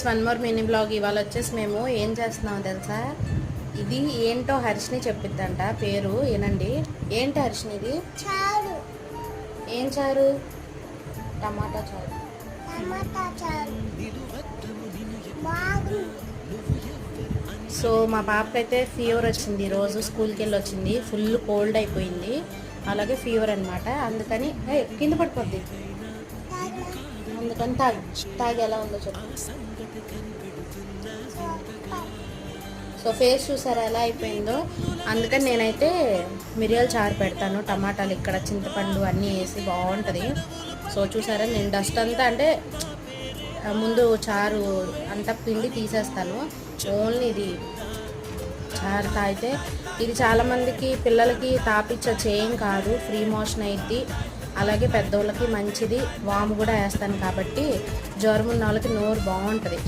One more mini blog. ఇవాళ వచ్చేసి మేము ఏం చేస్తున్నామో తెలుసా? ఇది ఏంటో హర్షిని చెప్పిద్దంట పేరు, ఏనండి. ఏంటి హర్షిని ఇది? చారు. ఏం చారు? టమాటా చారు. టమాటా చారు బాగుంది. సో మా పాపకైతే ఫీవర్ వచ్చింది, ఈరోజు స్కూల్కి వెళ్ళి వచ్చింది. ఫుల్ కోల్డ్ అయిపోయింది, అలాగే ఫీవర్ అనమాట. అందుకని కింద పడిపోద్ది, అందుకని తాగి ఎలా ఉందో చెప్పు. సో ఫేస్ చూసారా ఎలా అయిపోయిందో. అందుకని నేనైతే మిరియాల చారు పెడతాను, టమాటాలు ఇక్కడ చింతపండు అన్నీ వేసి బాగుంటుంది. సో చూసారా, నేను డస్ట్ అంతా అంటే ముందు చారు అంతా పిండి తీసేస్తాను. ఓన్లీ ఇది చారు తాగితే ఇది చాలామందికి పిల్లలకి తాపిచ్చచ్చు, ఏం కాదు, ఫ్రీ మోషన్ అయింది. అలాగే పెద్దోళ్ళకి మంచిది. వాము కూడా వేస్తాను కాబట్టి జ్వరం ఉన్న వాళ్ళకి నోరు బాగుంటుంది.